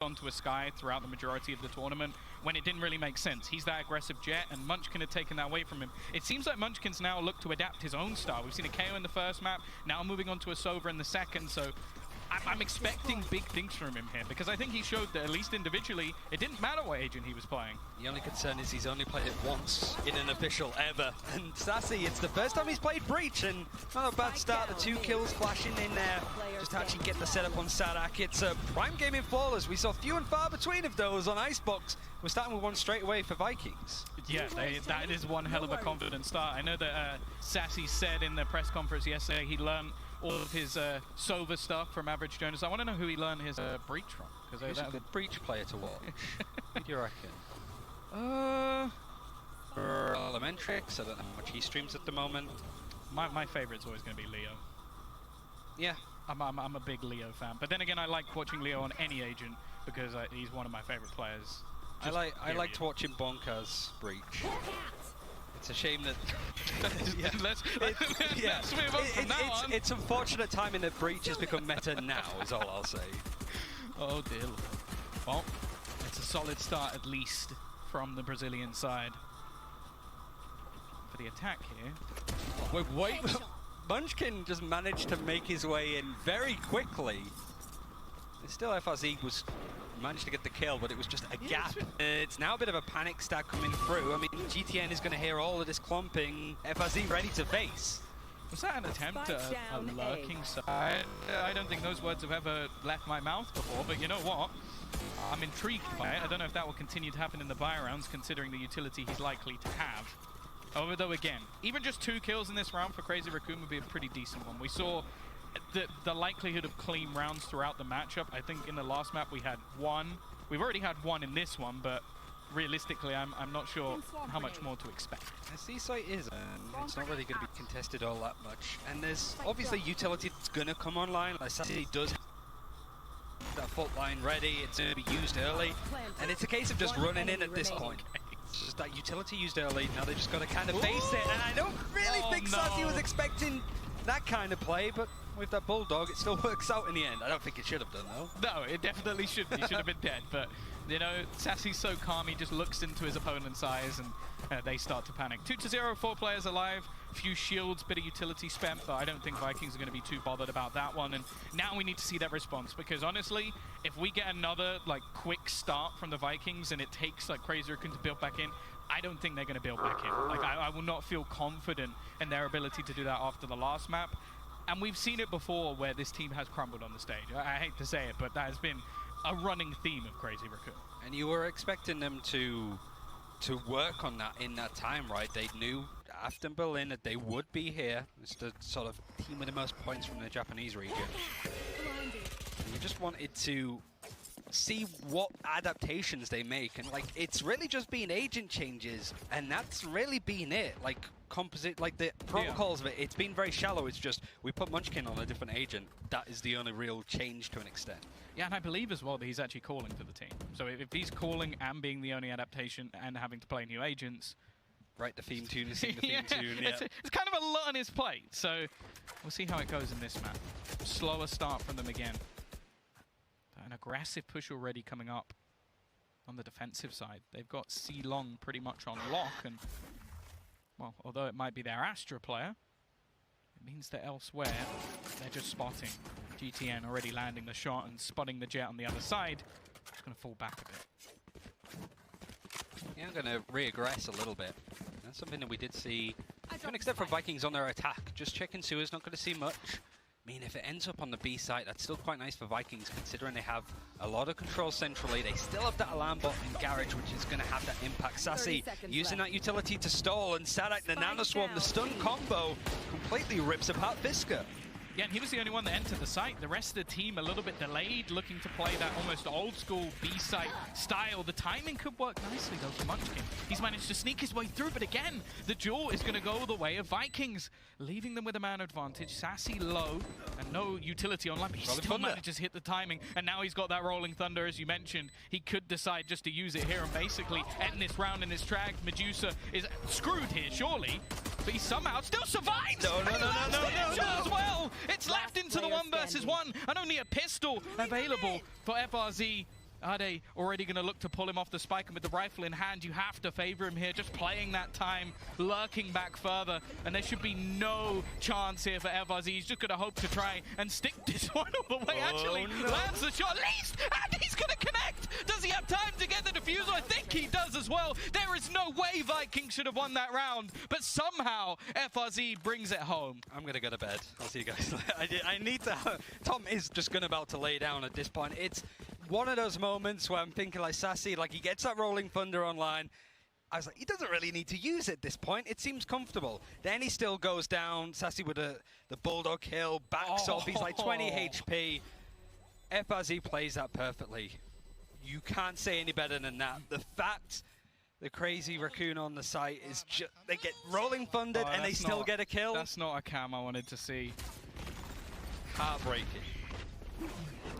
onto a Sky throughout the majority of the tournament when it didn't really make sense. He's that aggressive Jett, and Munchkin had taken that away from him. It seems like Munchkin's now looked to adapt his own style. We've seen a KO in the first map, now moving on to a Sova in the second, so I'm expecting big things from him here, because I think he showed that at least individually, it didn't matter what agent he was playing. The only concern is he's only played it once in an official ever. And Sassy, it's the first time he's played Breach, and not a bad start. The 2 kills flashing in there, just to actually get the setup on Sadak. It's a prime game in Flawless. We saw few and far between of those on Icebox. We're starting with one straight away for Vikings. Yeah, that is one hell of a confident start. I know that Sassy said in the press conference yesterday he learned all of his Sova stuff from Average Jonas. I want to know who he learned his Breach from. He's a good Breach player to watch. What do you reckon? Elementrix, I don't know how much he streams at the moment. My favorite's always going to be Leo. Yeah. I'm a big Leo fan. But then again, I like watching Leo on any agent because he's one of my favorite players. I liked watching Bonkers Breach. It's a shame that let's move on from now on. It's unfortunate timing that Breach has become meta now, is all I'll say. Oh dear. Well, it's a solid start at least from the Brazilian side. For the attack here. Wait. Munchkin just managed to make his way in very quickly. Still, FRZ managed to get the kill, but it was just a gap. It's now a bit of a panic stack coming through. I mean, GTN is going to hear all of this clumping. FRZ ready to face. Was that an attempt at a lurking side? I don't think those words have ever left my mouth before, but you know what? I'm intrigued by it. I don't know if that will continue to happen in the buy rounds, considering the utility he's likely to have. Although, again, even just 2 kills in this round for Crezzy Racoon would be a pretty decent one. We saw the likelihood of clean rounds throughout the matchup. I think in the last map we had 1. We've already had 1 in this one, but realistically I'm not sure how much more to expect. The C-site is, it's not really going to be contested all that much. And there's obviously utility that's going to come online. Like Sassy does have that fault line ready, it's going to be used early. And it's a case of just running in at this point. It's just that utility used early, now they just got to kind of face it. And I don't really think Sassy was expecting that kind of play, but with that Bulldog, it still works out in the end. I don't think it should have done, though. No, it definitely shouldn't. He should have been dead. But, you know, Sassy's so calm, he just looks into his opponent's eyes, and they start to panic. 2-0, 4 players alive. Few shields, bit of utility spent, but I don't think Vikings are going to be too bothered about that one. And now we need to see that response, because honestly, if we get another, like, quick start from the Vikings, and it takes, like, Crezzy Racoon to build back in, I don't think they're going to build back in. Like, I will not feel confident in their ability to do that after the last map. And we've seen it before where this team has crumbled on the stage. I hate to say it, but that has been a running theme of Crezzy Racoon. And you were expecting them to work on that in that time, right? They knew after Berlin that they would be here. It's the sort of team with the most points from the Japanese region. And you just wanted to see what adaptations they make, and like it's really just been agent changes, and that's really been it. Like composite, like the protocols of it, it's been very shallow. It's just we put Munchkin on a different agent. That is the only real change to an extent. Yeah, and I believe as well that he's actually calling for the team. So if he's calling and being the only adaptation and having to play new agents, write the theme tune, sing the theme tune. Yeah. It's kind of a lot on his plate. So we'll see how it goes in this map. Slower start from them again. An aggressive push already coming up on the defensive side. They've got C Long pretty much on lock, and well, although it might be their Astra player, it means that elsewhere they're just spotting. GTN already landing the shot and spotting the Jett on the other side. Just going to fall back a bit. Yeah, I'm going to re-aggress a little bit. That's something that we did see, to an extent, for Vikings on their attack. Just checking sewers, not going to see much. I mean, if it ends up on the B site, that's still quite nice for Vikings, considering they have a lot of control centrally. They still have that alarm bot in Garage, which is going to have that impact. Sassy using that utility to stall, and Sadak, the Nanoswarm, the stun combo, completely rips apart Visca. Yeah, and he was the only one that entered the site. The rest of the team a little bit delayed, looking to play that almost old-school B-site style. The timing could work nicely, though, for Munchkin. He's managed to sneak his way through, but again, the duel is going to go the way of Vikings, leaving them with a man advantage. Sassy low, and no utility online, but he still manages to hit the timing, and now he's got that Rolling Thunder, as you mentioned. He could decide just to use it here and basically end this round in this drag. Medusa is screwed here, surely, but he somehow still survives! No. As well! It's left into the 1 versus 1, and only a pistol available for FRZ. Are they already going to look to pull him off the spike? And with the rifle in hand, you have to favor him here. Just playing that time, lurking back further. And there should be no chance here for FRZ. He's just going to hope to try and stick this one all the way. Actually, lands the shot at least, and he's going to connect. Does he have time to get the defusal? I think he does as well. There is no way Vikings should have won that round. But somehow, FRZ brings it home. I'm going to go to bed. I'll see you guys later. I need to... Tom is just going about to lay down at this point. It's one of those moments where I'm thinking like Sassy, like he gets that Rolling Thunder online. I was like, he doesn't really need to use it at this point. It seems comfortable. Then he still goes down. Sassy with the Bulldog kill, backs off. He's like 20 HP. FRZ plays that perfectly. You can't say any better than that. The fact the Crezzy Racoon on the site is just, they get Rolling Thundered and they still get a kill. That's not a cam I wanted to see. Heartbreaking.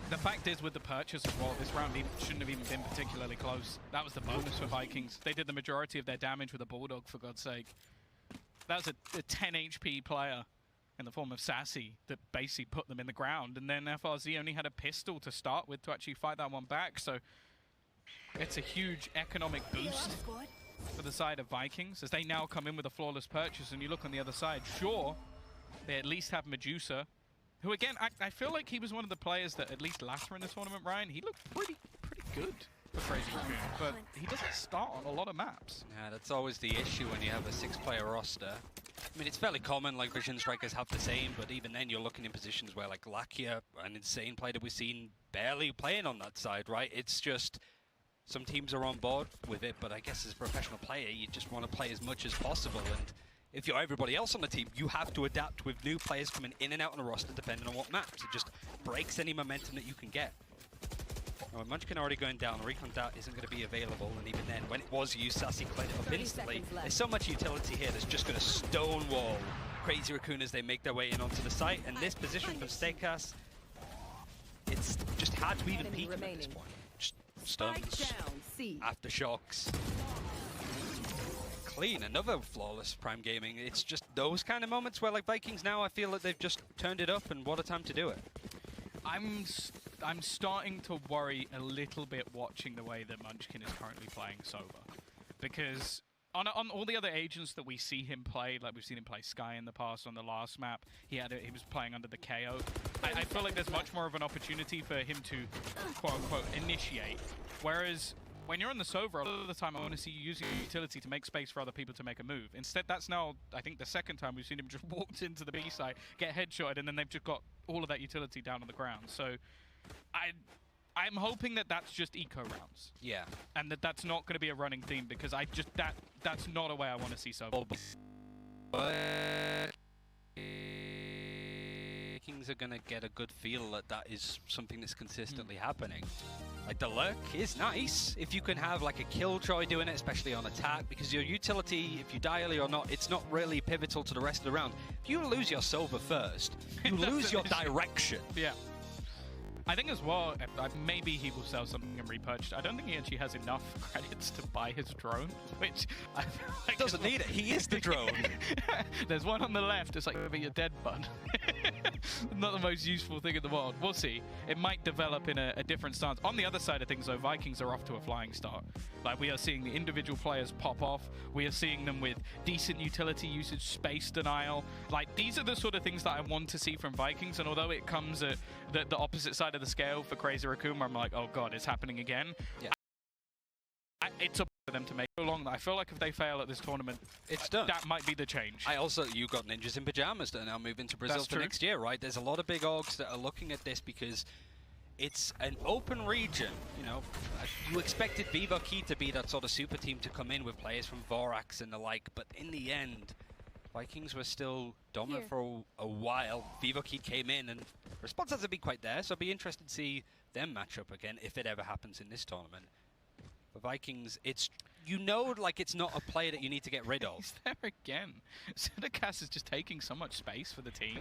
The fact is, with the purchase as well, this round shouldn't have even been particularly close. That was the bonus for Vikings. They did the majority of their damage with a Bulldog, for God's sake. That was a 10 HP player in the form of Sassy that basically put them in the ground. And then FRZ only had a pistol to start with to actually fight that one back. So it's a huge economic boost for the side of Vikings as they now come in with a flawless purchase. And you look on the other side, sure, they at least have Medusa, who again, I feel like he was one of the players that at least last in the tournament, Ryan, he looked pretty good for Crezzy Racoon, but he doesn't start on a lot of maps. Yeah, that's always the issue when you have a 6-player roster. I mean, it's fairly common, like Vision Strikers have the same, but even then you're looking in positions where like Lakia, an insane player that we've seen barely playing on that side, right? It's just, some teams are on board with it, but I guess as a professional player, you just want to play as much as possible, and if you're everybody else on the team, you have to adapt with new players coming in and out on the roster depending on what maps. It just breaks any momentum that you can get. Oh, Munchkin already going down. Recon Dart isn't going to be available, and even then, when it was used, Sassy cleared it up instantly. There's so much utility here that's just going to stonewall Crezzy Racoon as they make their way in onto the site. And this position from Steakhouse, it's just hard to even peek him at this point. Just stuns, aftershocks. Clean, another flawless Prime Gaming. It's just those kind of moments where, like, Vikings now, I feel that they've just turned it up, and what a time to do it. I'm starting to worry a little bit watching the way that Munchkin is currently playing Sova, because on all the other agents that we see him play, like we've seen him play Sky in the past on the last map, he was playing under the KO. I feel like there's much more of an opportunity for him to quote unquote initiate, whereas when you're on the Sova, a lot of the time I want to see you using your utility to make space for other people to make a move. Instead, that's now, I think, the second time we've seen him just walked into the B site, get headshotted, and then they've just got all of that utility down on the ground. So I'm hoping that that's just eco rounds. Yeah. And that's not going to be a running theme, because that's not a way I want to see Sova. Vikings are going to get a good feel that is something that's consistently happening. Like, the lurk is nice if you can have like a Killjoy doing it, especially on attack, because your utility, if you die early or not, it's not really pivotal to the rest of the round. If you lose your Sova first, you lose your direction. Yeah. I think as well, maybe he will sell something and repurchase. I don't think he actually has enough credits to buy his drone, which I feel like doesn't need it. He is the drone. There's one on the left. It's like you're dead, bud. Not the most useful thing in the world. We'll see. It might develop in a different stance. On the other side of things, though, Vikings are off to a flying start. Like, we are seeing the individual players pop off. We are seeing them with decent utility usage, space denial. Like, these are the sort of things that I want to see from Vikings. And although it comes at the opposite side of the scale for Crezzy Racoon, where I'm like, oh god, it's happening again. Yeah. It's up for them to make so long that I feel like if they fail at this tournament, it's done. That might be the change. You got Ninjas in Pajamas that are now moving to Brazil for next year, right? There's a lot of big orgs that are looking at this because it's an open region. You know, you expected Vivo Key to be that sort of super team to come in with players from Vorax and the like, but in the end, Vikings were still dominant for a while. Vivo Key came in and response hasn't been quite there, so I'd be interested to see them match up again if it ever happens in this tournament. For Vikings, it's, you know, like it's not a player that you need to get rid of. He's there again. Senekas is just taking so much space for the team.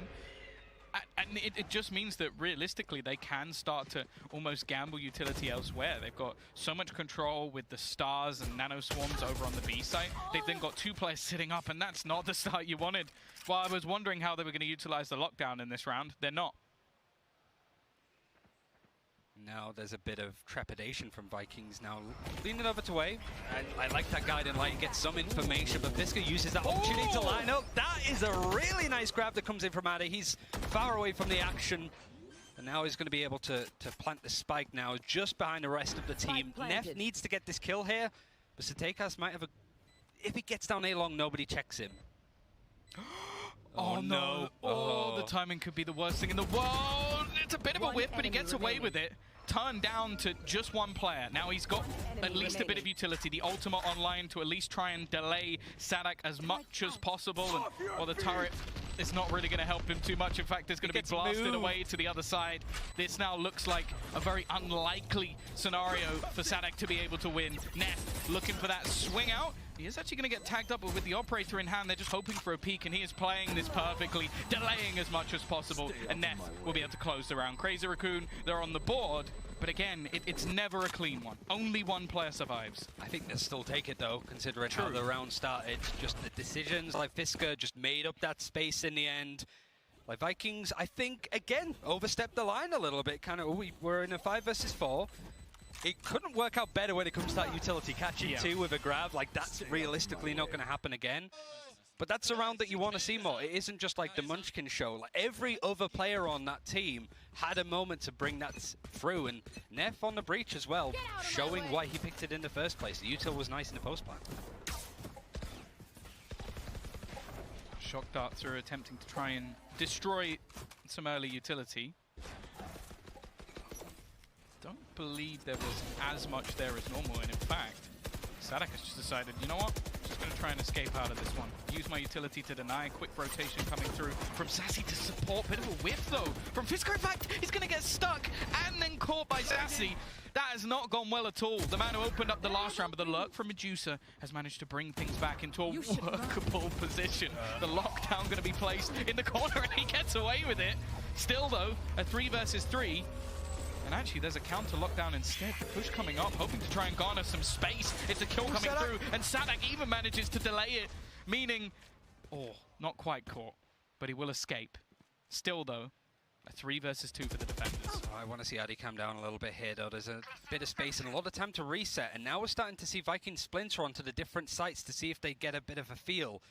And it just means that realistically they can start to almost gamble utility elsewhere. They've got so much control with the stars and nano swarms over on the B site. They've then got 2 players sitting up, and that's not the start you wanted. Well, I was wondering how they were going to utilize the lockdown in this round. They're not. Now there's a bit of trepidation from Vikings now leaning over to A. And I like that guiding light, get some information, but Fisker uses that opportunity to line up. That is a really nice grab that comes in from Addy. He's far away from the action. And now he's going to be able to plant the spike now just behind the rest of the team. Nef needs to get this kill here, but Satekas might have a... If he gets down A long, nobody checks him. Oh no! Oh, the timing could be the worst thing in the world. It's a bit of a whip, but he gets away with it. Turned down to just one player. Now he's got at least a bit of utility. The ultimate online to at least try and delay Sadak as much as possible. And while the turret is not really going to help him too much. In fact, it's going to be blasted away to the other side. This now looks like a very unlikely scenario for Sadak to be able to win. Nef looking for that swing out. He is actually going to get tagged up, but with the operator in hand, they're just hoping for a peek, and he is playing this perfectly, delaying as much as possible, and Nef will be able to close the round. Crezzy, Racoon, they're on the board, but again, it's never a clean one. Only one player survives. I think they'll still take it, though, considering how the round started. Just the decisions, like Fisker just made up that space in the end. Like Vikings, I think, again, overstepped the line a little bit. Kind of, we were in a 5 versus 4. It couldn't work out better when it comes to that utility catching two with a grab. Like, that's realistically not going to happen again. But that's a round that you want to see more. It isn't just like the Munchkin show. Like, every other player on that team had a moment to bring that through. And Nef on the breach as well, showing why he picked it in the first place. The util was nice in the post plant. Shock darts are attempting to try and destroy some early utility. Don't believe there was as much there as normal, and in fact, Sadak has just decided, you know what, I'm just going to try and escape out of this one. Use my utility to deny. Quick rotation coming through from Sassy to support. Bit of a whiff though from Fisker. In fact, he's going to get stuck and then caught by Sassy. That has not gone well at all. The man who opened up the last round, but the lurk from Medusa has managed to bring things back into a workable position. The lockdown going to be placed in the corner, and he gets away with it. Still though, a 3 versus 3. And actually, there's a counter lockdown instead. The push coming up, hoping to try and garner some space. It's a kill coming through, and Sadak even manages to delay it, meaning, not quite caught, but he will escape. Still, though, a 3 versus 2 for the defenders. I want to see Addy calm down a little bit here, though. There's a bit of space and a lot of time to reset, and now we're starting to see Vikings splinter onto the different sites to see if they get a bit of a feel.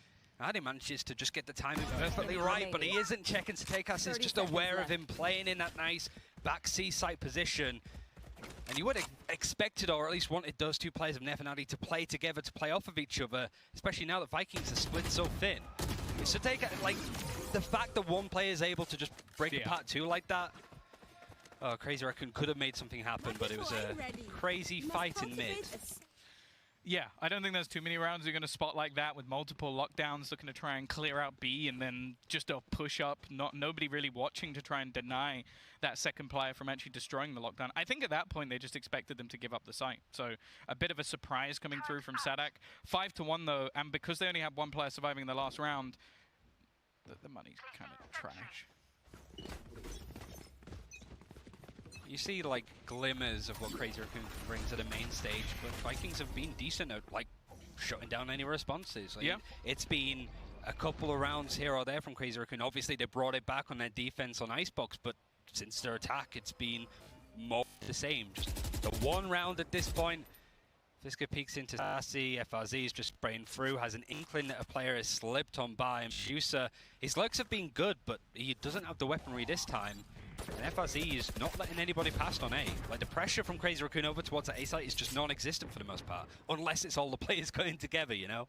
Addy manages to just get the timing perfectly right, but he isn't checking. Satekas is just aware of him playing in that nice back C site position. And you would have expected, or at least wanted, those two players of Nef and Addy to play together, to play off of each other, especially now that Vikings are split so thin. Satekas, like, the fact that one player is able to just break apart two like that. Oh, Crezzy Racoon could have made something happen, but it was a crazy fight in mid. Yeah, I don't think there's too many rounds you're going to spot like that with multiple lockdowns looking to try and clear out B, and then just a push up, nobody really watching to try and deny that second player from actually destroying the lockdown. I think at that point they just expected them to give up the site. So a bit of a surprise coming through from Sadak. 5-1 though, and because they only had one player surviving in the last round, the money's kind of trash. You see, like, glimmers of what Crezzy Racoon can bring to the main stage, but Vikings have been decent at, like, shutting down any responses. Like, it's been a couple of rounds here or there from Crezzy Racoon. Obviously, they brought it back on their defense on Icebox, but since their attack, it's been more the same. Just the one round at this point. Fisker peeks into Sassy. FRZ is just spraying through, has an inkling that a player has slipped on by. And Medusa, his lurks have been good, but he doesn't have the weaponry this time. And FRZ is not letting anybody past on A. Like, the pressure from Crezzy Racoon over towards the A site is just non-existent for the most part, unless it's all the players going together, you know?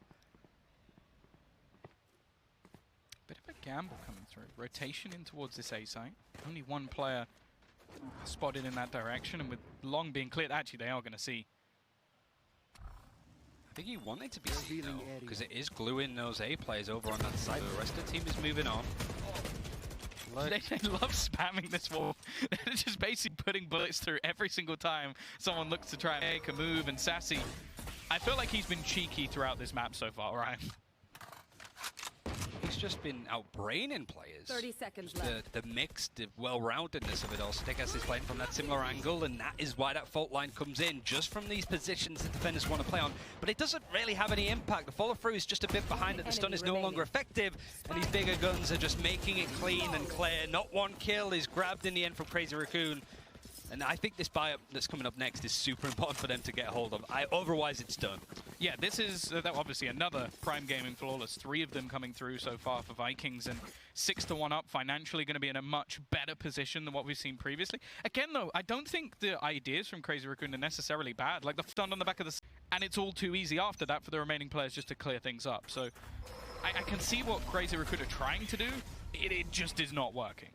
Bit of a gamble coming through. Rotation in towards this A site. Only one player spotted in that direction, and with Long being cleared, actually they are going to see. I think he wanted to be seen, though, because it is gluing those A players over on that side. The rest of the team is moving on. They love spamming this wall. They're just basically putting bullets through every single time someone looks to try and make a move. And Sassy, I feel like he's been cheeky throughout this map so far, right? He's just been outbraining players. 30 seconds left. The mixed, the well-roundedness of it all. Satekas is playing from that similar angle, and that is why that fault line comes in, just from these positions that defenders want to play on. But it doesn't really have any impact. The follow-through is just a bit behind it. The stun is no longer effective, and these bigger guns are just making it clean and clear. Not one kill is grabbed in the end from Crezzy Racoon. And I think this buy-up that's coming up next is super important for them to get a hold of. Otherwise, it's done. Yeah, this is obviously another Prime Gaming Flawless. 3 of them coming through so far for Vikings, and 6-1 up, financially going to be in a much better position than what we've seen previously. Again, though, I don't think the ideas from Crezzy Racoon are necessarily bad. Like, the stunned on the back of the... And it's all too easy after that for the remaining players just to clear things up. So I can see what Crezzy Racoon are trying to do. It just is not working.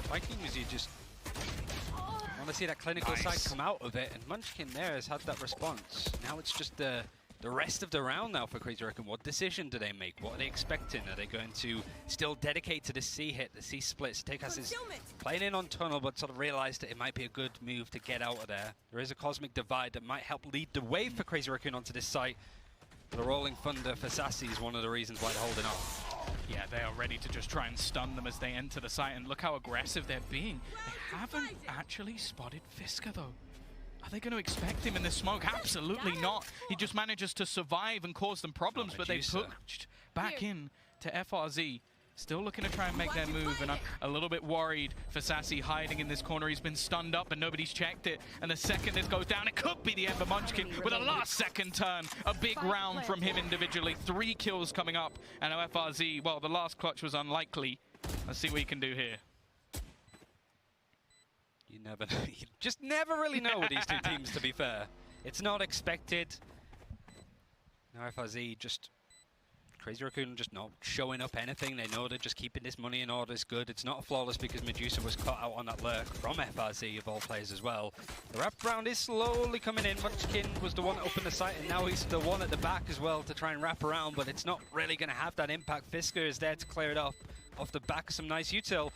Vikings, you just want to see that clinical side come out of it, and Munchkin there has had that response. Now it's just the rest of the round now for Crezzy Racoon. What decision do they make? What are they expecting? Are they going to still dedicate to the C hit, the C splits? Tekas is playing in on tunnel, but sort of realized that it might be a good move to get out of there. There is a cosmic divide that might help lead the way for Crezzy Racoon onto this site. The rolling thunder for Sassy is one of the reasons why they're holding off. Yeah, they are ready to just try and stun them as they enter the site, and look how aggressive they're being. They haven't actually spotted Fisker, though. Are they going to expect him in this smoke? Absolutely not. He just manages to survive and cause them problems, but they pushed back in to FRZ. Still looking to try and make their move, and I'm a little bit worried for Sassy hiding in this corner. He's been stunned up and nobody's checked it. And the second this goes down, it could be the end for Munchkin with a last-second turn. A big round from him individually. 3 kills coming up, and FRZ, well, the last clutch was unlikely. Let's see what he can do here. You never know. You just never really know with these two teams, to be fair. It's not expected. Now FRZ just... Crezzy Racoon just not showing up anything. They know they're just keeping this money in order is good. It's not flawless because Medusa was caught out on that lurk from FRZ of all players as well. The wrap round is slowly coming in. Munchkin was the one that opened the site, and now he's the one at the back as well to try and wrap around, but it's not really going to have that impact. Fisker is there to clear it off the back of some nice util.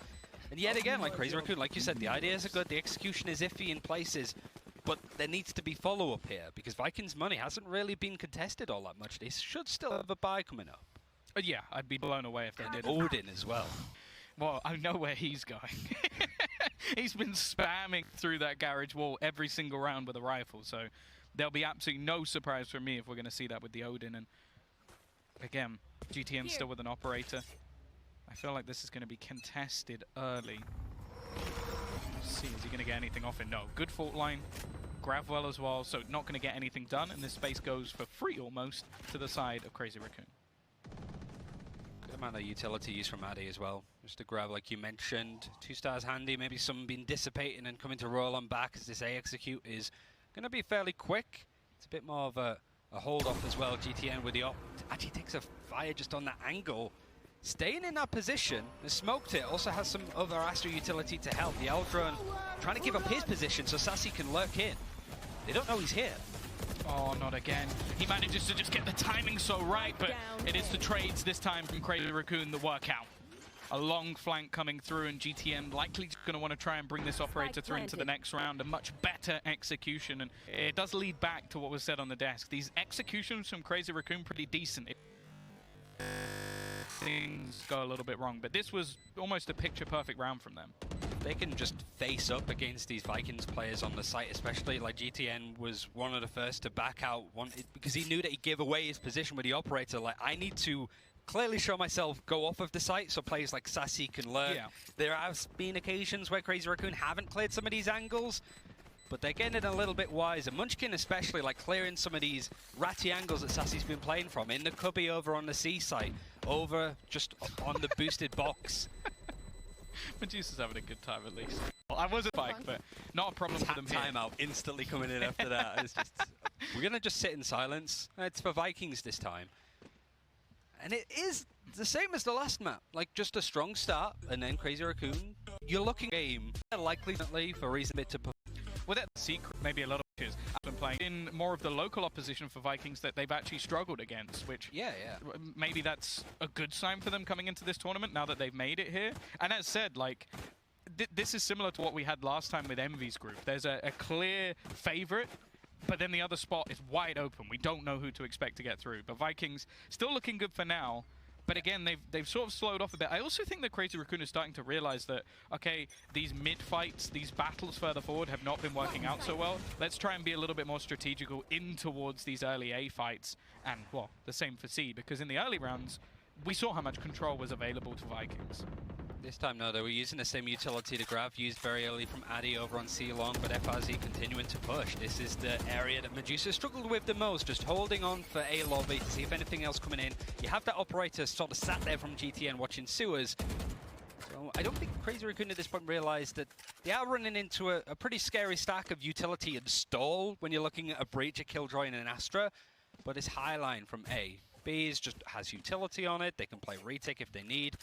And yet again, like Crezzy Racoon, like you said, the ideas are good, the execution is iffy in places. But there needs to be follow-up here, because Vikings' money hasn't really been contested all that much. They should still have a buy coming up. Yeah, I'd be blown away if they did. Odin as well. Well, I know where he's going. He's been spamming through that garage wall every single round with a rifle, so there'll be absolutely no surprise for me if we're going to see that with the Odin. And again, GTN still with an operator. I feel like this is going to be contested early. Let's see, is he going to get anything off it? No. Good fault line. Grab well as well, so not going to get anything done, and this space goes for free almost to the side of Crezzy Racoon. Good amount of utility use from Addy as well. Just to grab, like you mentioned, 2 stars handy, maybe some been dissipating and coming to roll on back as this A execute is going to be fairly quick. It's a bit more of a hold off as well. GTN with the op actually takes a fire just on that angle. Staying in that position, has smoked it, also has some other Astro utility to help. The Eldron trying to give up his position so Sassy can lurk in. They don't know he's here. Oh, not again. He manages to just get the timing so right, but it is the trades this time from Crezzy Racoon that work out. A long flank coming through, and GTN likely going to want to try and bring this operator through into the next round. A much better execution, and it does lead back to what was said on the desk. These executions from Crezzy Racoon pretty decent. Things go a little bit wrong, but this was almost a picture-perfect round from them. They can just face up against these Vikings players on the site, especially like GTN was one of the first to back out because he knew that he'd give away his position with the operator. Like, I need to clearly show myself, go off of the site so players like Sassy can learn. Yeah. There have been occasions where Crezzy Racoon haven't cleared some of these angles, but they're getting it a little bit wiser. Munchkin especially, like clearing some of these ratty angles that Sassy's been playing from. In the cubby over on the C site, over just on the boosted box. Medusa's having a good time at least. Well, I was a bike, but not a problem for them here. Timeout instantly coming in after that. It's just, we're going to just sit in silence. It's for Vikings this time. And it is the same as the last map. Like, just a strong start, and then Crezzy Racoon. You're looking at a game, likely for a reason to... Well, that's secret. Maybe a lot of players have been playing in more of the local opposition for Vikings that they've actually struggled against, which maybe that's a good sign for them coming into this tournament now that they've made it here. And as said, like, this is similar to what we had last time with Envy's group. There's a clear favorite, but then the other spot is wide open. We don't know who to expect to get through. But Vikings still looking good for now. But again, they've sort of slowed off a bit. I also think that Crezzy Racoon is starting to realize that, okay, these mid-fights, these battles further forward have not been working out so well. Let's try and be a little bit more strategical in towards these early A fights. And, well, the same for C, because in the early rounds, we saw how much control was available to Vikings. This time, no, they were using the same utility to grab, used very early from Addy over on C-Long, but FRZ continuing to push. This is the area that Medusa struggled with the most, just holding on for A lobby to see if anything else coming in. You have that operator sort of sat there from GTN watching sewers. So I don't think Crezzy Racoon at this point realized that they are running into a pretty scary stack of utility and stall when you're looking at a Breach, a Killjoy, and an Astra, but it's Highline from A. B just has utility on it, they can play retake if they need.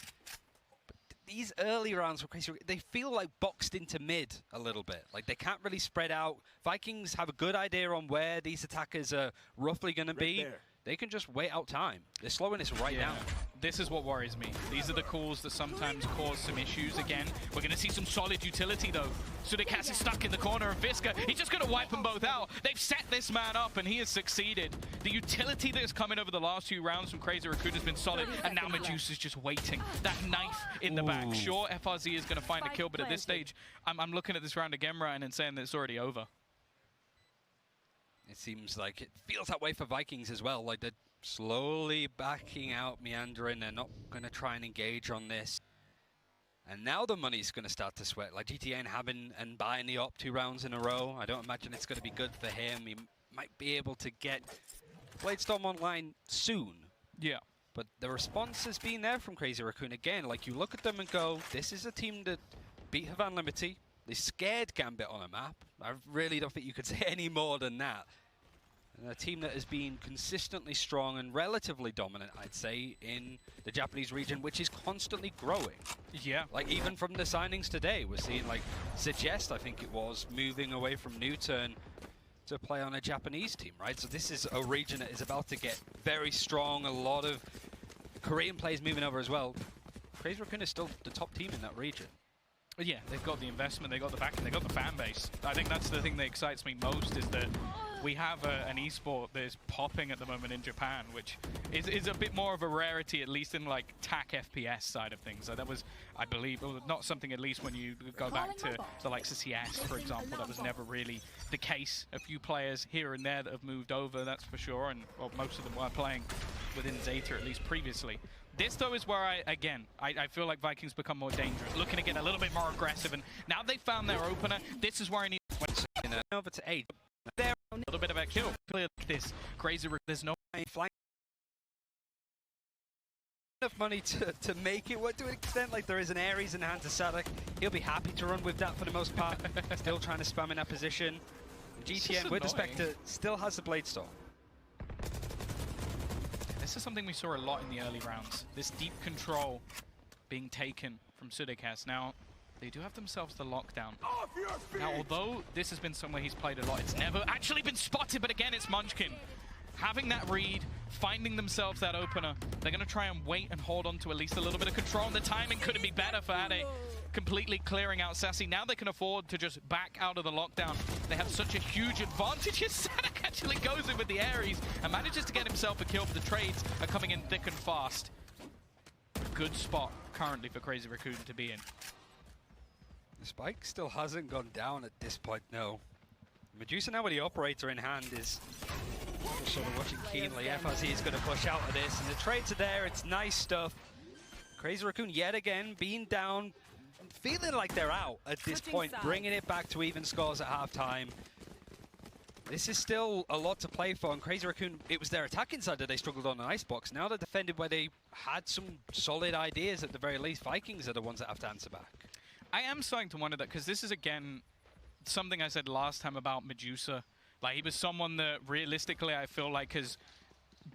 These early rounds for Crezzy, they feel like boxed into mid a little bit. Like they can't really spread out. Vikings have a good idea on where these attackers are roughly going to be. They can just wait out time. They're slowing this right down. This is what worries me. These are the calls that sometimes cause some issues. Again, we're going to see some solid utility though. Sudicast is stuck in the corner of Visca. He's just going to wipe them both out. They've set this man up and he has succeeded. The utility that has come in over the last few rounds from Crezzy Racoon has been solid, and now Medusa's just waiting. That knife in the back. Sure, FRZ is going to find a kill, but at this stage, I'm looking at this round again, Ryan, and saying that it's already over. It seems like it feels that way for Vikings as well. Like they're slowly backing out, meandering. They're not going to try and engage on this. And now the money's going to start to sweat. Like GTN having and buying the op 2 rounds in a row. I don't imagine it's going to be good for him. He might be able to get Bladestorm online soon. Yeah. But the response has been there from Crezzy Racoon again. Like you look at them and go, this is a team that beat Havan Limity. They scared Gambit on a map. I really don't think you could say any more than that. And a team that has been consistently strong and relatively dominant, I'd say, in the Japanese region, which is constantly growing. Yeah. Like, even from the signings today, we're seeing, like, Suggest, I think it was, moving away from Newturn to play on a Japanese team, right? So this is a region that is about to get very strong. A lot of Korean players moving over as well. Crezzy Racoon is still the top team in that region. Yeah, they've got the investment, they've got the backing, they've got the fan base. I think that's the thing that excites me most, is that we have an esport that is popping at the moment in Japan, which is a bit more of a rarity, at least in like TAC FPS side of things. So that was, I believe, not something, at least when you go back to the likes of CS, for example, that was never really the case. A few players here and there that have moved over, that's for sure, and well, most of them were playing within Zeta at least previously. This, though, is where I feel like Vikings become more dangerous, looking to get a little bit more aggressive, and now they've found their opener. This is where I need over to 8. There, a little bit of a kill. Clear like this. Crazy, there's no flying. Enough money to make it work to an extent. Like there is an Ares in the hand to Sadak. He'll be happy to run with that for the most part. Still trying to spam in that position. GTN with the Spectre still has the Bladestorm. This is something we saw a lot in the early rounds. This deep control being taken from Sudicast. Now, they do have themselves the lockdown. Now, although this has been somewhere he's played a lot, it's never actually been spotted, but again, it's Munchkin. Having that read, finding themselves that opener, they're going to try and wait and hold on to at least a little bit of control. And the timing couldn't be better for Ade, completely clearing out Sassy. Now they can afford to just back out of the lockdown. They have such a huge advantage. Sadak actually goes in with the Ares and manages to get himself a kill, but the trades are coming in thick and fast. Good spot currently for Crezzy Racoon to be in. The spike still hasn't gone down at this point, no. Medusa now with the operator in hand is sort of watching keenly. FRZ is going to push out of this, and the trades are there. It's nice stuff. Crezzy Racoon yet again being down, feeling like they're out at this point, bringing it back to even scores at halftime. This is still a lot to play for, and Crezzy Racoon, it was their attacking side that they struggled on the icebox. Now they're defended where they had some solid ideas at the very least. Vikings are the ones that have to answer back. I am starting to wonder that, because this is, again, something I said last time about Medusa. Like, he was someone that realistically I feel like has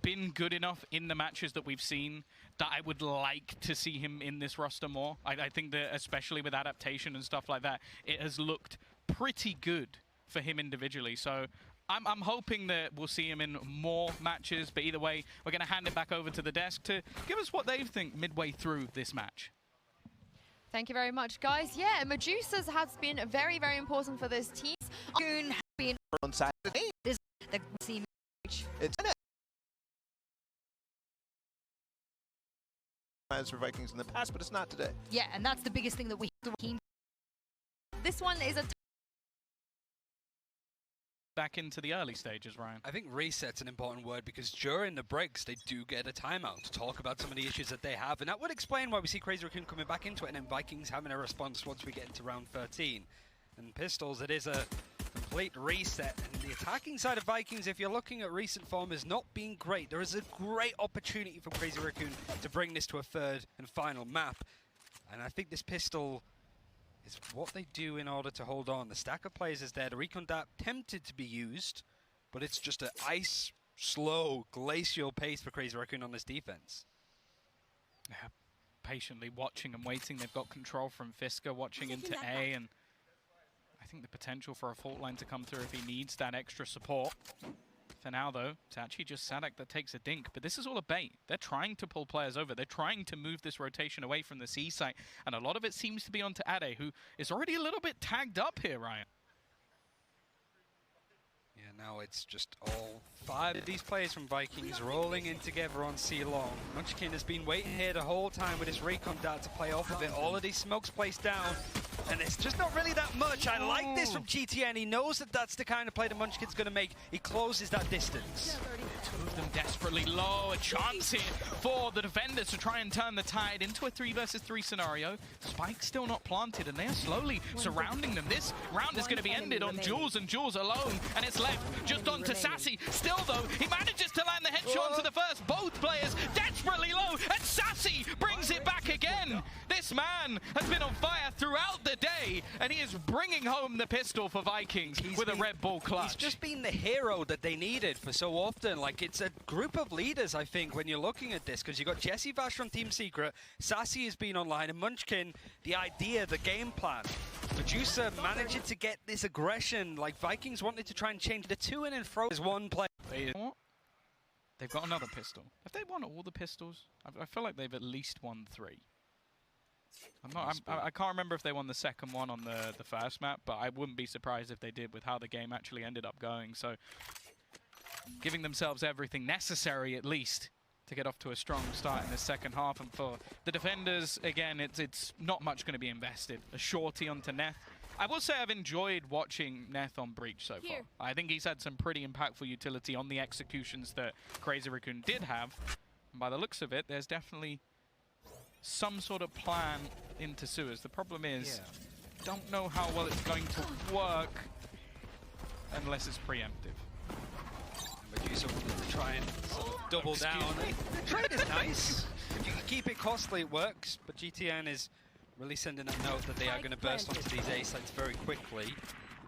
been good enough in the matches that we've seen that I would like to see him in this roster more. I think that, especially with adaptation and stuff like that, it has looked pretty good for him individually. So I'm hoping that we'll see him in more matches, but either way, we're going to hand it back over to the desk to give us what they think midway through this match. Thank you very much, guys. Yeah, Medusa's has been very, very important for this team. Racoon has been on Saturday. Is the team. It's for Vikings in the past, but it's not today. Yeah, and that's the biggest thing that we have to. This one is a back into the early stages, Ryan. I think reset's an important word because during the breaks, they do get a timeout to talk about some of the issues that they have. And that would explain why we see Crezzy Racoon coming back into it and then Vikings having a response once we get into round 13. And Pistols, it is a complete reset. And the attacking side of Vikings, if you're looking at recent form, has not been great. There is a great opportunity for Crezzy Racoon to bring this to a third and final map. And I think this Pistol is what they do in order to hold on. The stack of players is there. The recon dart tempted to be used, but it's just an ice, slow, glacial pace for Crezzy Racoon on this defense. Yeah, patiently watching and waiting. They've got control from Fisker, watching into A, and I think the potential for a fault line to come through if he needs that extra support. For now, though, it's actually just Sadak that takes a dink. But this is all a bait. They're trying to pull players over. They're trying to move this rotation away from the C site. And a lot of it seems to be onto Ade, who is already a little bit tagged up here, Ryan. Yeah, now it's just all 5 of these players from Vikings rolling in together on C long. Munchkin has been waiting here the whole time with his recon dart to play off of it. All of these smokes placed down. And it's just not really that much. I like this from GTN. He knows that that's the kind of play that Munchkin's going to make. He closes that distance. Two of them desperately low. A chance here for the defenders to try and turn the tide into a 3 versus 3 scenario. Spike's still not planted, and they are slowly surrounding them. This round is going to be ended on Jules and Jules alone, and it's left just onto Sassy. Still, though, he manages to land the headshot onto the first. Both players desperately low, and Sassy brings it back again. This man has been on fire throughout the day, and he is bringing home the pistol for Vikings with a Red Bull clutch. He's just been the hero that they needed for so often. Like, it's a group of leaders, I think, when you're looking at this, because you've got Jesse Vash from Team Secret, Sassy has been online, and Munchkin, the idea, the game plan. Producer managing to get this aggression. Like, Vikings wanted to try and change the 2 in and throw as one play. They've got another pistol. Have they won all the pistols? I feel like they've at least won 3. I can't remember if they won the second one on the first map, but I wouldn't be surprised if they did with how the game actually ended up going. So, giving themselves everything necessary, at least, to get off to a strong start in the second half. And for the defenders, again, it's not much going to be invested. A shorty onto Neth. I will say I've enjoyed watching Neth on Breach so far. I think he's had some pretty impactful utility on the executions that Crezzy Racoon did have. And by the looks of it, there's definitely some sort of plan into sewers. The problem is, don't know how well it's going to work unless it's preemptive. Medusa wanted to try and sort of double down. The trade is nice. If you can keep it costly, it works. But GTN is really sending a note that they are going to burst onto these A sites very quickly.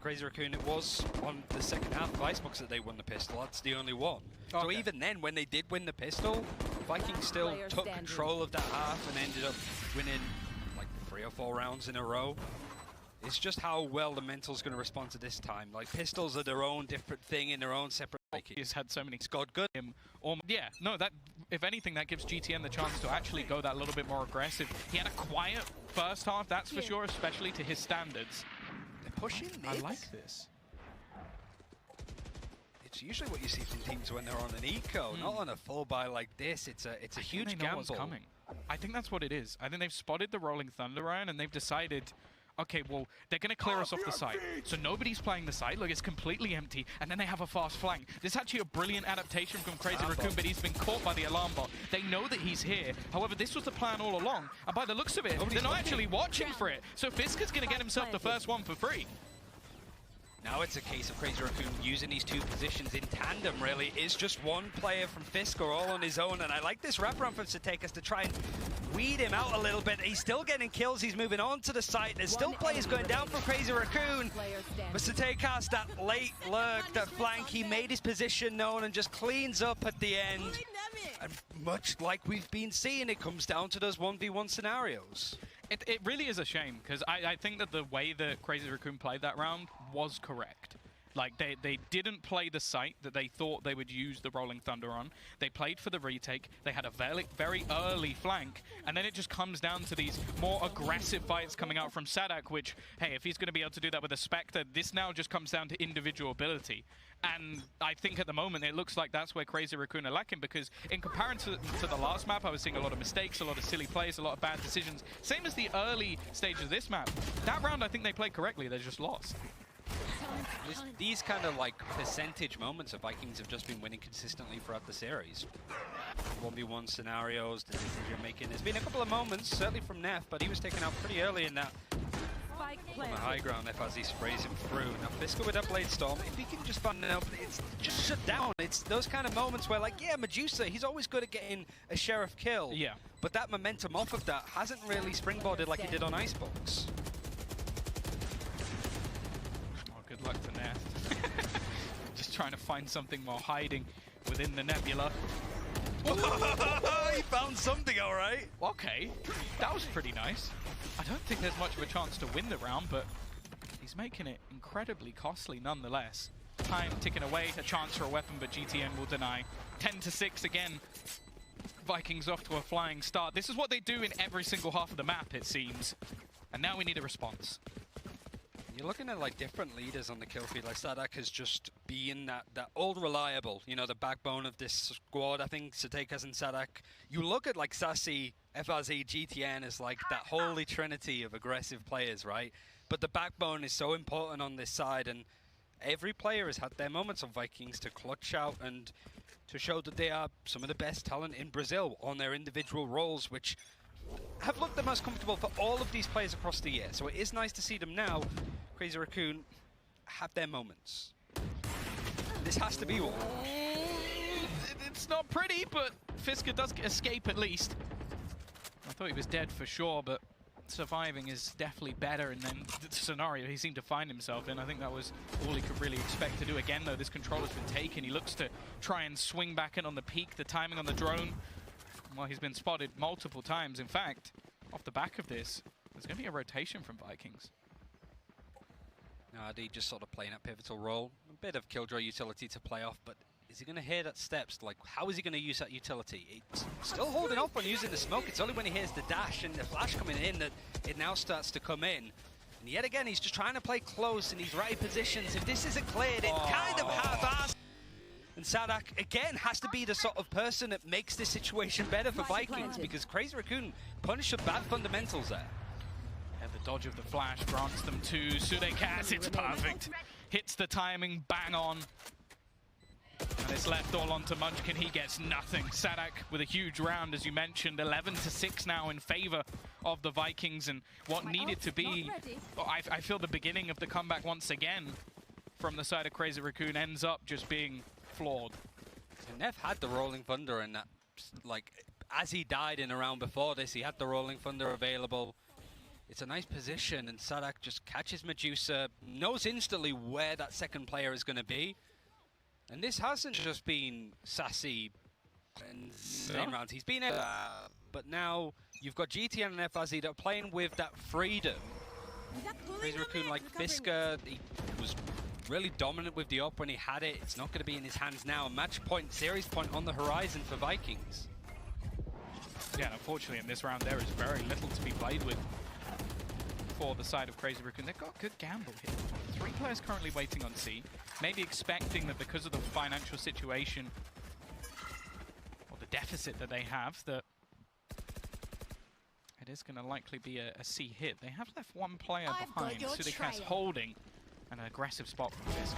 Crezzy Racoon, it was on the second half of Icebox that they won the pistol. That's the only one. Okay. So even then, when they did win the pistol, Vikings still took control of that half and ended up winning like 3 or 4 rounds in a row. It's just how well the mental's going to respond to this time. Like, pistols are their own different thing in their own separate. He's had so many. Scored good. Yeah, no, that if anything, that gives GTN the chance to actually go that little bit more aggressive. He had a quiet first half, that's for sure, especially to his standards. They're pushing mid. I like this. It's usually what you see from teams when they're on an eco, not on a full buy like this. It's a huge gamble. What's coming. I think that's what it is. I think they've spotted the Rolling Thunder, Ryan, and they've decided, okay, well, they're going to clear us off the site. So nobody's playing the site. Look, it's completely empty. And then they have a fast flank. This is actually a brilliant adaptation from Crezzy Racoon, but he's been caught by the alarm bot. They know that he's here. However, this was the plan all along. And by the looks of it, they're not actually watching for it. So Fisker's going to get himself the first one for free. Now it's a case of Crezzy Racoon using these 2 positions in tandem, really. It's just one player from Fisker all on his own, and I like this wraparound from Satekas to try and weed him out a little bit. He's still getting kills, he's moving on to the site. There's still players going down from Crezzy Racoon, but Satekas, that late lurk, that flank, he made his position known and just cleans up at the end. And much like we've been seeing, it comes down to those 1v1 scenarios. It really is a shame, because I think that the way that Crezzy Racoon played that round was correct. Like, they didn't play the site that they thought they would use the Rolling Thunder on. They played for the retake. They had a very early flank. And then it just comes down to these more aggressive fights coming out from Sadak, which, hey, if he's going to be able to do that with a Spectre, this now just comes down to individual ability. And I think at the moment, it looks like that's where Crezzy Racoon are lacking, because in comparison to the last map, I was seeing a lot of mistakes, a lot of silly plays, a lot of bad decisions. Same as the early stage of this map. That round, I think they played correctly. They just lost. These kind of like percentage moments of Vikings have just been winning consistently throughout the series. 1v1 scenarios, the decision making. There's been a couple of moments, certainly from Nerf, but he was taken out pretty early in that. On the high ground, as he sprays him through. Now Fisker with that Blade Storm, if he can just find an opening, it's just shut down. It's those kind of moments where, like, yeah, Medusa, he's always good at getting a Sheriff kill. Yeah. But that momentum off of that hasn't really springboarded like he did on Icebox. Oh, good luck to Nerf. Just trying to find something while hiding within the nebula. He found something, all right. Okay, that was pretty nice. I don't think there's much of a chance to win the round, but he's making it incredibly costly nonetheless. Time ticking away, a chance for a weapon, but GTN will deny. 10-6 again. Vikings off to a flying start. This is what they do in every single half of the map, it seems. And now we need a response. You're looking at like different leaders on the kill feed, like Sadak is just being that old reliable, you know, the backbone of this squad. I think Satekas and Sadak. You look at like Sassy, FRZ, GTN as like that holy trinity of aggressive players, right? But the backbone is so important on this side, and every player has had their moments on Vikings to clutch out and to show that they are some of the best talent in Brazil on their individual roles, which have looked the most comfortable for all of these players across the year. So it is nice to see them now, Crezzy, Racoon, have their moments. This has to be one. It's not pretty, but Fisker does escape at least. I thought he was dead for sure, but surviving is definitely better. And then the scenario he seemed to find himself in, I think that was all he could really expect to do. Again, though, this controller's been taken. He looks to try and swing back in on the peak. The timing on the drone, well, he's been spotted multiple times. In fact, off the back of this, there's going to be a rotation from Vikings. RD just sort of playing that pivotal role. A bit of Killjoy utility to play off, but is he going to hear that steps? Like, how is he going to use that utility? It's still holding off on using the smoke. It's only when he hears the dash and the flash coming in that it now starts to come in. And yet again, he's just trying to play close in these right positions. If this isn't cleared, it kind of half-assed. And Sadak, again, has to be the sort of person that makes this situation better for Vikings, because Crezzy Racoon punished the bad fundamentals there. And the dodge of the flash grants them to Sudekas. It's perfect. Hits the timing, bang on. And it's left all onto Munchkin. He gets nothing. Sadak with a huge round, as you mentioned. 11-6 now in favor of the Vikings. And what needed to be, I feel the beginning of the comeback once again from the side of Crezzy Racoon ends up just being flawed. And Neff had the Rolling Thunder in that, like, as he died in a round before this, he had the Rolling Thunder available. It's a nice position, and Sadak just catches Medusa, knows instantly where that second player is going to be. And this hasn't just been Sassy and same rounds. He's been but now you've got GTN and FRZ that are playing with that freedom. Crezzy Racoon, like Fisker, he was really dominant with the op when he had it. It's not going to be in his hands now. Match point, series point on the horizon for Vikings. Yeah, and unfortunately in this round there is very little to be played with for the side of Crezzy Racoon. They've got good gamble here. 3 players currently waiting on C, maybe expecting that because of the financial situation or the deficit that they have, that it is going to likely be a C hit. They have left 1 player behind, Sudekas holding an aggressive spot from Fisker.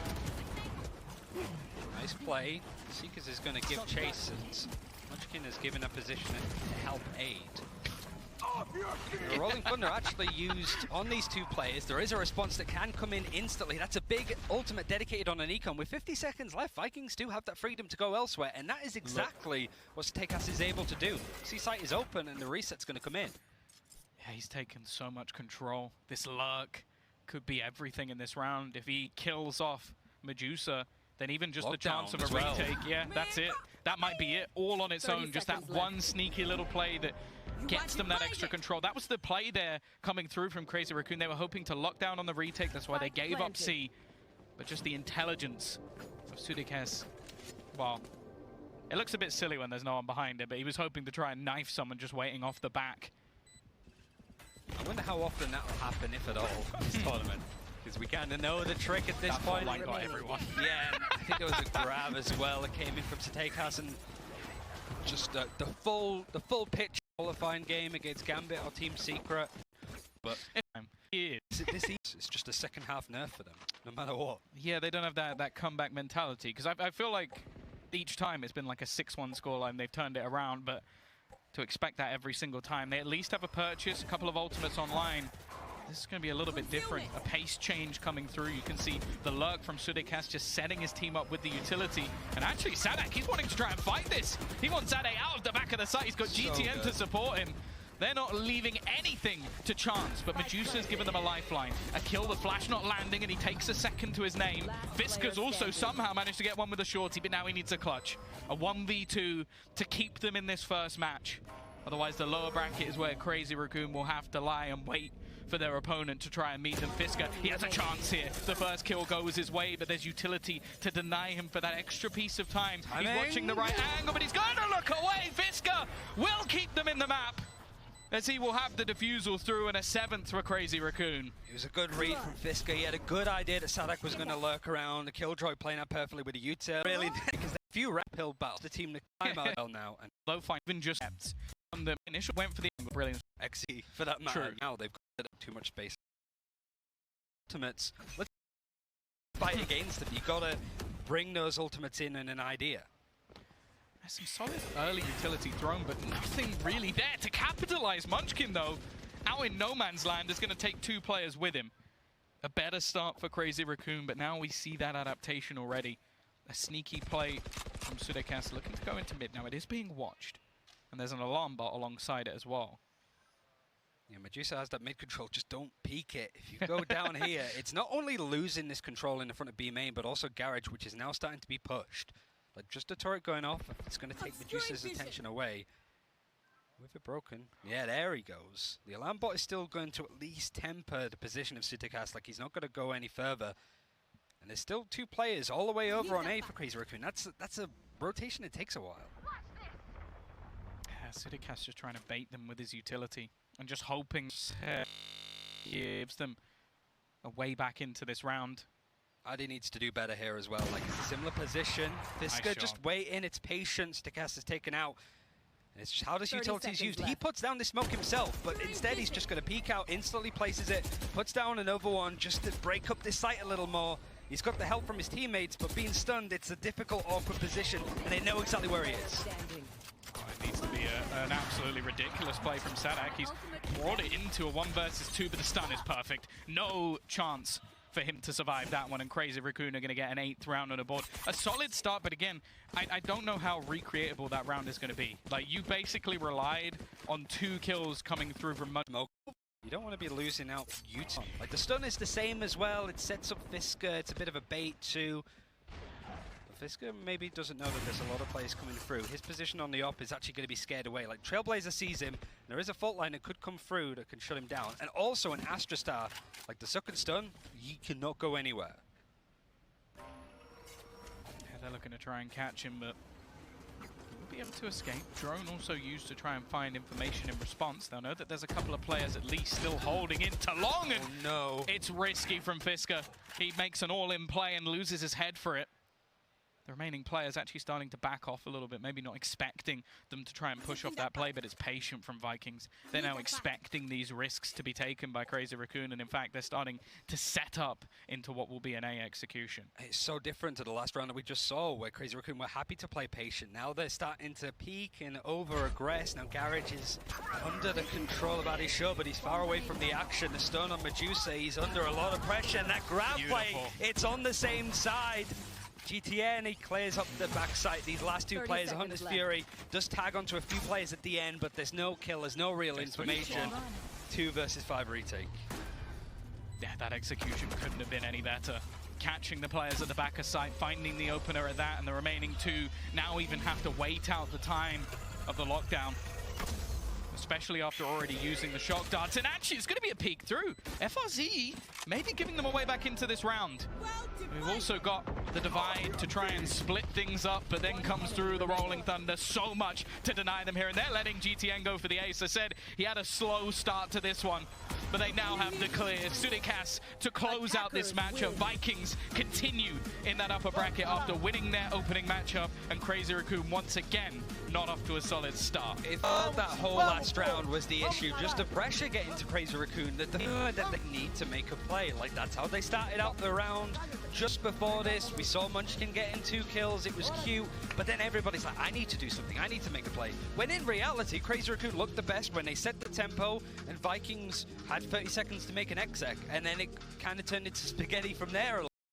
Nice play. Seekers is going to give chase, and Munchkin has given a position to help aid. The Rolling Thunder actually used on these 2 players. There is a response that can come in instantly. That's a big ultimate dedicated on an econ. With 50 seconds left, Vikings do have that freedom to go elsewhere, and that is exactly what Steakhouse is able to do. C-site is open, and the reset's going to come in. Yeah, he's taken so much control. This lurk could be everything in this round. If he kills off Medusa, then even just the chance of a retake, yeah, that's it. That might be it, all on its own. Just that one sneaky little play that gets them that extra control. That was the play there coming through from Crezzy Racoon. They were hoping to lock down on the retake. That's why they gave up C. But just the intelligence of Sudekas, well, it looks a bit silly when there's no one behind it, but he was hoping to try and knife someone just waiting off the back. I wonder how often that will happen, if at all, this tournament. Because we kind of know the trick at this point. That got everyone. Yeah, and I think there was a grab as well that came in from Steakhouse, and just the full pitch qualifying game against Gambit or Team Secret. But It's just a second half nerf for them, no matter what. Yeah, they don't have that comeback mentality, because I feel like each time it's been like a 6-1 scoreline, they've turned it around, but to expect that every single time, they at least have a purchase, a couple of ultimates online. This is going to be a little bit different, a pace change coming through. You can see the lurk from Sudekas just setting his team up with the utility. And actually, Sadak, he's wanting to try and fight this. He wants Sadak out of the back of the site. He's got GTN to support him. They're not leaving anything to chance, but Medusa's given them a lifeline. A kill, the flash not landing, and he takes a second to his name. Fiska's also somehow managed to get one with a shorty, but now he needs a clutch. A 1v2 to keep them in this first match. Otherwise, the lower bracket is where Crezzy Racoon will have to lie and wait for their opponent to try and meet them. Fiska, he has a chance here. The first kill goes his way, but there's utility to deny him for that extra piece of time. He's watching the right angle, but he's going to look away. Fiska will keep them in the map, as he will have the defusal through and a 7th for Crezzy Racoon. It was a good read from Fiska. He had a good idea that Sadak was going to lurk around. The Killjoy playing out perfectly with the util. Really, because a few uphill battles, the team to climb out now. And low fight, even just on the initial went for the brilliant XE for that matter. True. Now they've got too much space. Ultimates. Let's fight against them. You got to bring those ultimates in and an idea. Some solid early utility thrown, but nothing really there to capitalize. Munchkin, though, out in no man's land, is going to take 2 players with him. A better start for Crezzy Racoon, but now we see that adaptation already. A sneaky play from Sudekas looking to go into mid. Now it is being watched, and there's an alarm bot alongside it as well. Yeah, Medusa has that mid control, just don't peek it. If you go down here, it's not only losing this control in the front of B main, but also Garage, which is now starting to be pushed. Like, just a turret going off, it's going to take Medusa's attention away. With it broken. Yeah, there he goes. The alarm bot is still going to at least temper the position of Sudekas. Like, he's not going to go any further. And there's still 2 players all the way over on A for Crezzy Racoon. That's a rotation that takes a while. Yeah, Sudekas just trying to bait them with his utility and just hoping gives them a way back into this round. Adi needs to do better here as well. Like, it's a similar position. Fiska Nice just shot. waiting. It's patient. Sudekas is taken out. And it's just how this utility is used. He puts down the smoke himself, but instead he's just going to peek out, instantly places it, puts down another one just to break up this site a little more. He's got the help from his teammates, but being stunned, it's a difficult, awkward position, and they know exactly where he is. Oh, it needs to be an absolutely ridiculous play from Sadak. He's brought it into a 1 versus 2, but the stun is perfect. No chance for him to survive that one, and Crezzy Racoon are going to get an 8th round on the board. A solid start, but again, I don't know how recreatable that round is going to be. Like, you basically relied on 2 kills coming through from You don't want to be losing out Utah. Like, the stun is the same as well. It sets up Fiska. It's a bit of a bait too. But Fiska maybe doesn't know that there's a lot of players coming through. His position on the op is actually going to be scared away. Like, Trailblazer sees him. There is a fault line that could come through that can shut him down. And also an Astra Star. Like, the suck and stun, he cannot go anywhere. Yeah, they're looking to try and catch him, but he'll be able to escape. Drone also used to try and find information in response. They'll know that there's a couple of players at least still holding into long, and no. It's risky from Fiska. He makes an all-in play and loses his head for it. The remaining players actually starting to back off a little bit, maybe not expecting them to try and push off that play, but it's patient from Vikings. They're now expecting these risks to be taken by Crezzy Racoon, and in fact, they're starting to set up into what will be an A execution. It's so different to the last round that we just saw, where Crezzy Racoon were happy to play patient. Now they're starting to peak and over-aggress. Now Garage is under the control of Adisho, but he's far away from the action. The stun on Medusa, he's under a lot of pressure, and that grab play, it's on the same side. GTN, he clears up the backside. These last 2 players, Hunter's Fury, does tag onto a few players at the end, but there's no kill, there's no real information. 2 versus 5 retake. Yeah, that execution couldn't have been any better. Catching the players at the back of sight, finding the opener at that, and the remaining 2 now even have to wait out the time of the lockdown. Especially after already using the shock darts. And actually, it's going to be a peek through. FRZ maybe giving them a way back into this round. We've also got the divide to try and split things up, but then comes through the Rolling Thunder. So much to deny them here, and they're letting GTN go for the ace. I said he had a slow start to this one. but they now have the clear. Sudikas to close out this matchup. Vikings continue in that upper bracket after winning their opening matchup, and Crezzy Racoon once again not off to a solid start. It thought that whole last round was the issue, just the pressure getting to Crezzy Racoon, that they need to make a play. Like, that's how they started out the round. Just before this, we saw Munchkin getting 2 kills, it was cute, but then everybody's like, I need to do something, I need to make a play. When in reality, Crezzy Racoon looked the best when they set the tempo, and Vikings had 30 seconds to make an exec, and then it kind of turned into spaghetti from there.